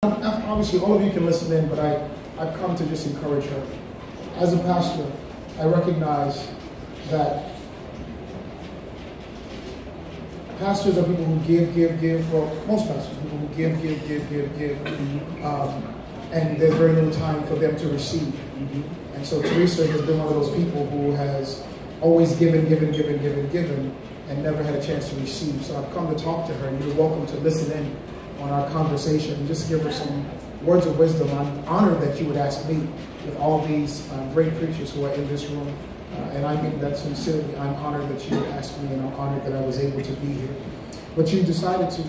Obviously, all of you can listen in, but I've come to just encourage her. As a pastor, I recognize that pastors are people who give. Well, most pastors are people who give. And there's very little time for them to receive. And so Teresa has been one of those people who has always given, and never had a chance to receive. So I've come to talk to her, and you're welcome to listen in on our conversation and just give her some words of wisdom. I'm honored that you would ask me, with all these great preachers who are in this room, and I mean that sincerely. I'm honored that you would ask me, and I'm honored that I was able to be here. But you decided to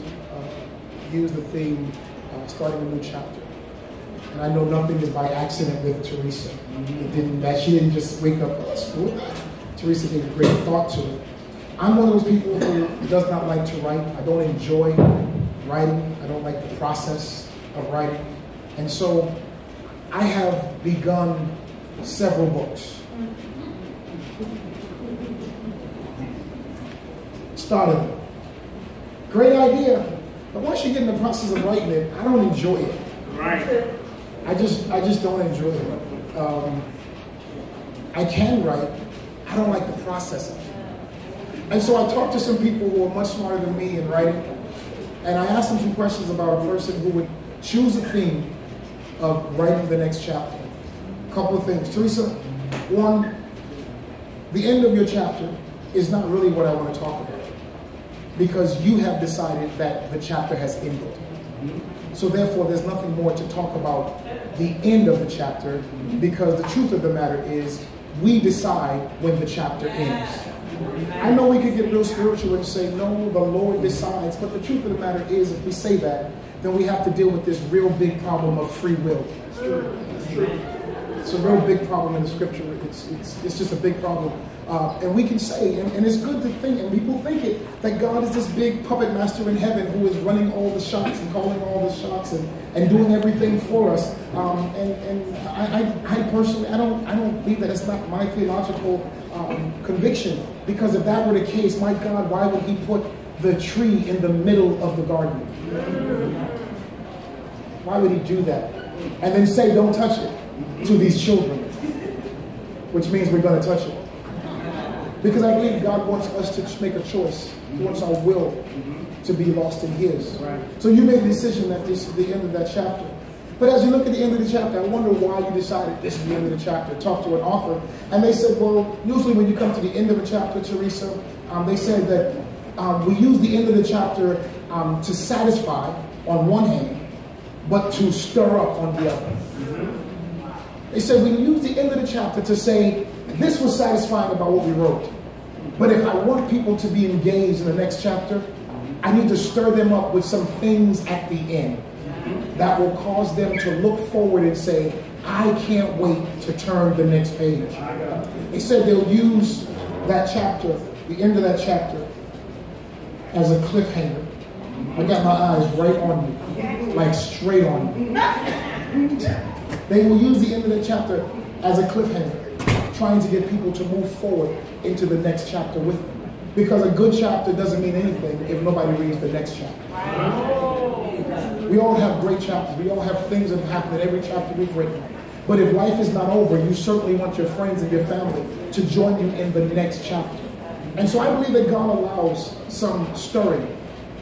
use the theme, starting a new chapter. And I know nothing is by accident with Teresa. She didn't just wake up, oh, that's cool. Teresa gave great thought to it. I'm one of those people who does not like to write. I don't enjoy writing. I don't like the process of writing. And so I have begun several books. Started. Great idea. But once you get in the process of writing it, I don't enjoy it. Right. I just don't enjoy it. I can write. I don't like the process of it. And so I talked to some people who are much smarter than me in writing, and I asked them some questions about a person who would choose a theme of writing the next chapter. A couple of things. Teresa, one, the end of your chapter is not really what I want to talk about, because you have decided that the chapter has ended. So therefore, there's nothing more to talk about the end of the chapter, because the truth of the matter is we decide when the chapter ends. I know we could get real spiritual and say, no, the Lord decides, but the truth of the matter is, if we say that, then we have to deal with this real big problem of free will. It's a real big problem in the scripture. It's just a big problem. And we can say, and it's good to think, and people think it, that God is this big puppet master in heaven who is running all the shots and calling all the shots and doing everything for us. And I personally, I don't believe that. It's not my theological conviction, because if that were the case, my God, why would he put the tree in the middle of the garden? Why would he do that? And then say, don't touch it to these children, which means we're going to touch it. Because I believe God wants us to make a choice. He wants our will to be lost in his. Right. So you made a decision that this is the end of that chapter. But as you look at the end of the chapter, I wonder why you decided this is the end of the chapter. Talk to an author, and they said, well, usually when you come to the end of a chapter, Teresa, they said that we use the end of the chapter to satisfy on one hand, but to stir up on the other. They said we use the end of the chapter to say, this was satisfying about what we wrote. But if I want people to be engaged in the next chapter, I need to stir them up with some things at the end that will cause them to look forward and say, I can't wait to turn the next page. They said they'll use that chapter, the end of that chapter, as a cliffhanger. I got my eyes right on you, like straight on you. They will use the end of the chapter as a cliffhanger, trying to get people to move forward into the next chapter with them. Because a good chapter doesn't mean anything if nobody reads the next chapter. We all have great chapters. We all have things that happen in every chapter we've written. But if life is not over, you certainly want your friends and your family to join you in the next chapter. And so I believe that God allows some stirring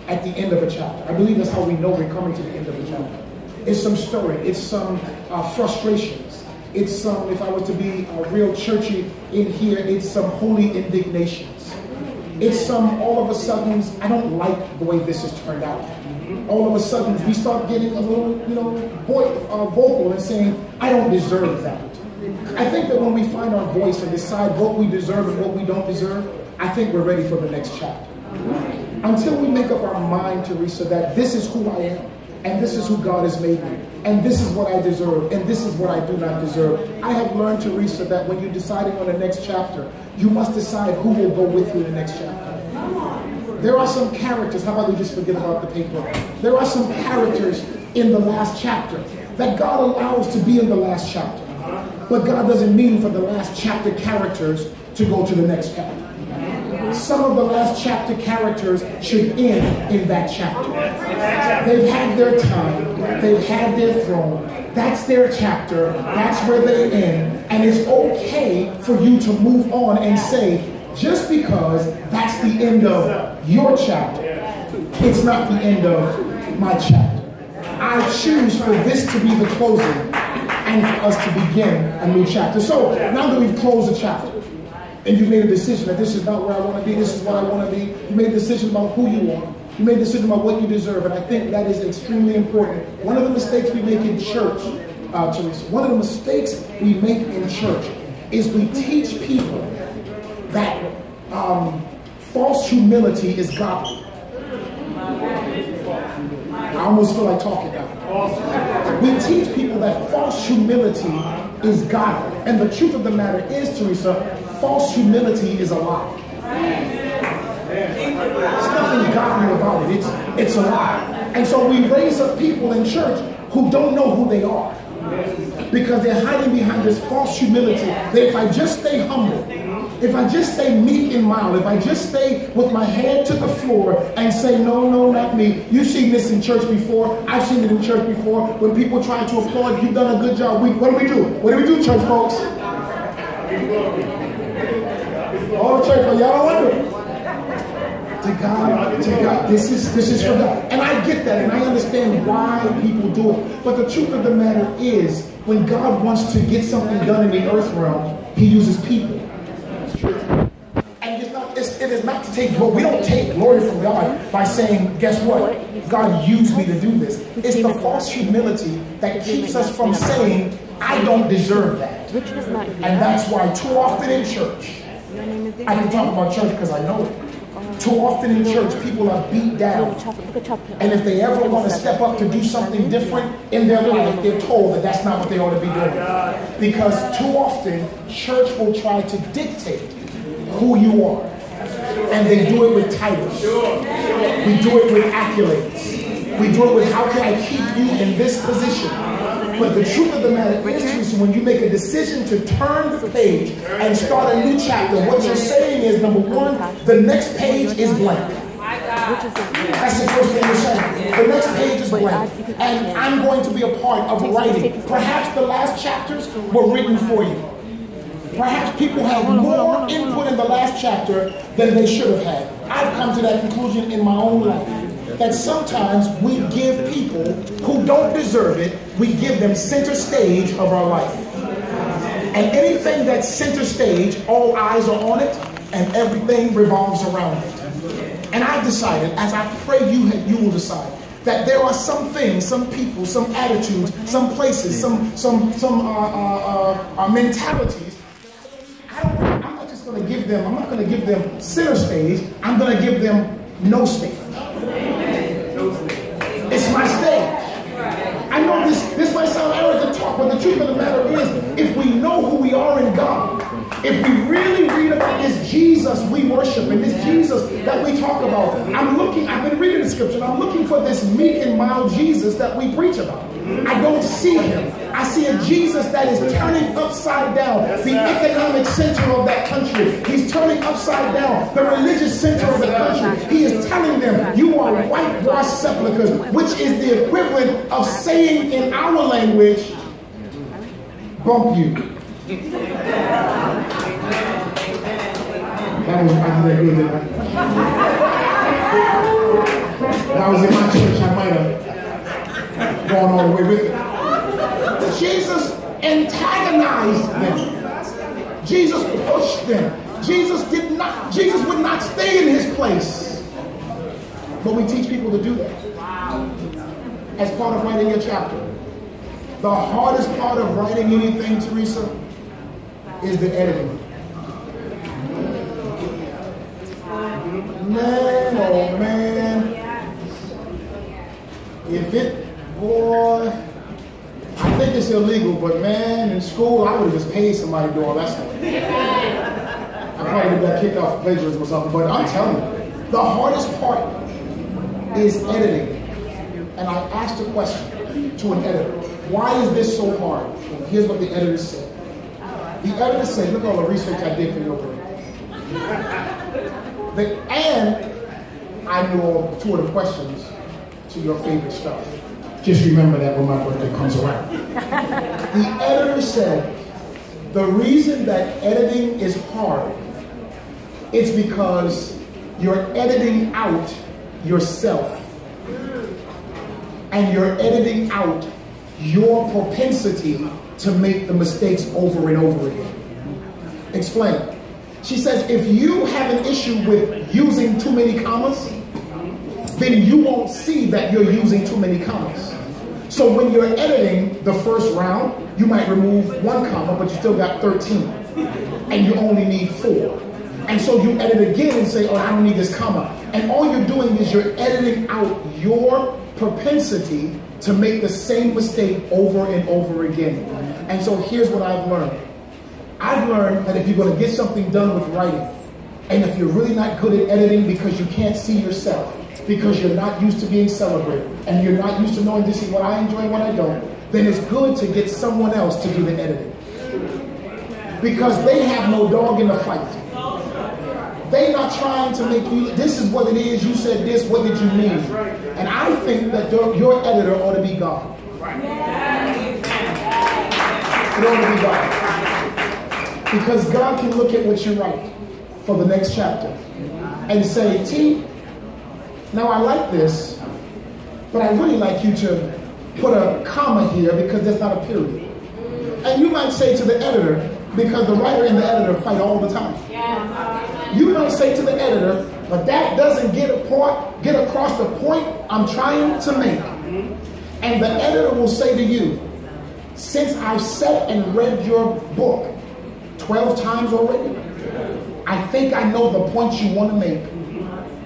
at the end of a chapter. I believe that's how we know we're coming to the end of a chapter. It's some stirring. It's some frustrations. It's some, if I was to be real churchy in here, it's some holy indignations. It's some, all of a sudden, I don't like the way this has turned out. All of a sudden, we start getting a little, vocal and saying, I don't deserve that. I think that when we find our voice and decide what we deserve and what we don't deserve, I think we're ready for the next chapter. Until we make up our mind, Teresa, that this is who I am, and this is who God has made me, and this is what I deserve, and this is what I do not deserve. I have learned, Teresa, that when you're deciding on the next chapter, you must decide who will go with you in the next chapter. There are some characters, how about we just forget about the paper? There are some characters in the last chapter that God allows to be in the last chapter. But God doesn't mean for the last chapter characters to go to the next chapter. some of the last chapter characters should end in that chapter. They've had their time. They've had their throne. That's their chapter. That's where they end. And it's okay for you to move on and say, just because that's the end of your chapter, it's not the end of my chapter. I choose for this to be the closing and for us to begin a new chapter. So now that we've closed the chapter and you've made a decision that this is not where I want to be, this is what I want to be, you made a decision about who you are, you made a decision about what you deserve, and I think that is extremely important. One of the mistakes we make in church, Teresa, one of the mistakes we make in church is we teach people that false humility is godly. I almost feel like talking now. We teach people that false humility is godly. And the truth of the matter is, Teresa, false humility is a lie. There's nothing godly about it. It's a lie. And so we raise up people in church who don't know who they are, because they're hiding behind this false humility that if I just stay humble, if I just stay meek and mild, if I just stay with my head to the floor and say, no, no, not me. You've seen this in church before. I've seen it in church before. When people try to applaud, you've done a good job. What do we do? What do we do, church folks? Oh, church, y'all don't wonder. To God, this is for God. And I get that, and I understand why people do it. But the truth of the matter is, when God wants to get something done in the earth realm, he uses people. And it is not to take glory. We don't take glory from God by saying, guess what? God used me to do this. It's the false humility that keeps us from saying, I don't deserve that. And that's why too often in church, I can talk about church because I know it. Too often in church, people are beat down. And if they ever want to step up to do something different in their life, they're told that that's not what they ought to be doing. Because too often, church will try to dictate who you are. And they do it with titles. We do it with accolades. We do it with how can I keep you in this position. But the truth of the matter is, when you make a decision to turn the page and start a new chapter, what you're saying is, number one, the next page is blank. That's the first thing you're saying. The next page is blank. And I'm going to be a part of writing. Perhaps the last chapters were written for you. Perhaps people had more input in the last chapter than they should have had. I've come to that conclusion in my own life. That sometimes we give people who don't deserve it, we give them center stage of our life. And anything that's center stage, all eyes are on it, and everything revolves around it. And I've decided, as I pray you will decide, that there are some things, some people, some attitudes, some places, some mentalities. I'm not just going to give them, I'm not going to give them center stage, I'm going to give them no stage. It's my stage. I know this might sound arrogant talk, but the truth of the matter is, if we know who we are in God, if we really read about this Jesus we worship and this Jesus that we talk about, I've been reading the scripture, and I'm looking for this meek and mild Jesus that we preach about. I don't see him. I see a Jesus that is turning upside down the economic center of that country. He's turning upside down the religious center of the country. He is telling them, you are whitewashed sepulchres, which is the equivalent of saying in our language, bump you. That was in my church. I might have gone all the way with it. Jesus antagonized them. Jesus pushed them. Jesus would not stay in his place. But we teach people to do that. As part of writing your chapter. The hardest part of writing anything, Teresa, is the editing. Man, oh man. Boy, I think it's illegal, but man, in school, I would have just paid somebody to do all that stuff. I probably would have got kicked off for plagiarism or something, but I'm telling you, the hardest part is editing. And I asked a question to an editor. Why is this so hard? Well, here's what the editor said. The editor said, look at all the research I did for your book. And I know 2 of the questions to your favorite stuff. Just remember that when my birthday comes around. The editor said, the reason that editing is hard is because you're editing out yourself. And you're editing out your propensity to make the mistakes over and over again. Explain. She says, if you have an issue with using too many commas, then you won't see that you're using too many commas. So when you're editing the first round, you might remove 1 comma, but you still got 13. And you only need 4. And so you edit again and say, oh, I don't need this comma. And all you're doing is you're editing out your propensity to make the same mistake over and over again. And so here's what I've learned. I've learned that if you're going to get something done with writing, and if you're really not good at editing because you can't see yourself, because you're not used to being celebrated, and you're not used to knowing this is what I enjoy and what I don't, then it's good to get someone else to do the editing. Because they have no dog in the fight. They're not trying to make you, this is what it is, you said this, what did you mean? And I think that your editor ought to be God. It ought to be God. Because God can look at what you write for the next chapter and say, T, now I like this, but I really like you to put a comma here because there's not a period. And you might say to the editor, because the writer and the editor fight all the time. You might say to the editor, but that doesn't get across the point I'm trying to make. And the editor will say to you, since I've sat and read your book 12 times already, I think I know the point you want to make.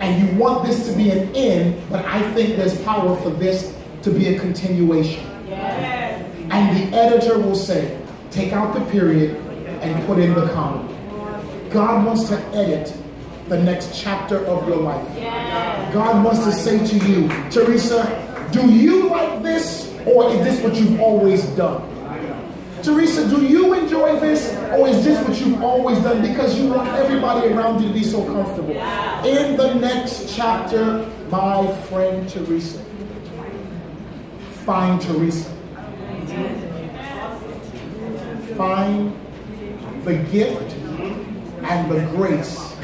And you want this to be an end, but I think there's power for this to be a continuation. And the editor will say, take out the period and put in the comma. God wants to edit the next chapter of your life. God wants to say to you, Teresa, do you like this, or is this what you've always done? Teresa, do you enjoy this, or is this what you've always done? Because you want everybody around you to be so comfortable. In the next chapter, my friend Teresa, find Teresa. Find the gift and the grace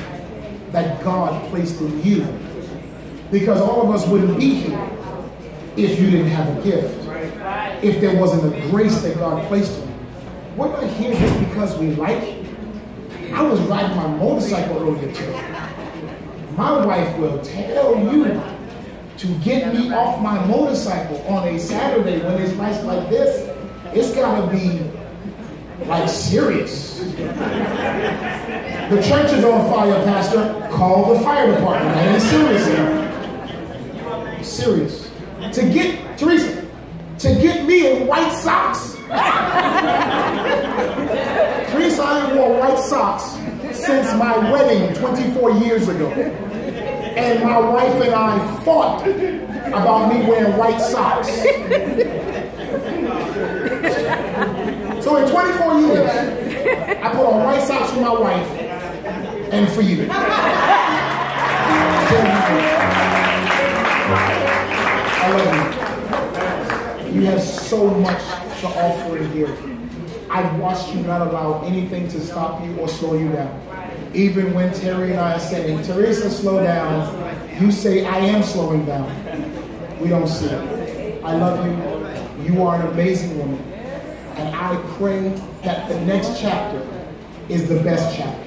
that God placed in you. Because all of us wouldn't be here if you didn't have a gift. If there wasn't a grace that God placed in you. We're not here just because we like it. I was riding my motorcycle earlier today. My wife will tell you to get me off my motorcycle on a Saturday when it's nice like this. It's gotta be like serious. The church is on fire, Pastor. Call the fire department. That ain't serious enough. Serious. Teresa, to get me in white socks. Teresa, I wore white socks since my wedding 24 years ago. And my wife and I fought about me wearing white socks. So in 24 years, I put on white socks for my wife and for you. I love you. You have so much to offer in here. I've watched you not allow anything to stop you or slow you down. Even when Terry and I are saying, Teresa, slow down, you say, I am slowing down. We don't see it. I love you. You are an amazing woman. And I pray that the next chapter is the best chapter.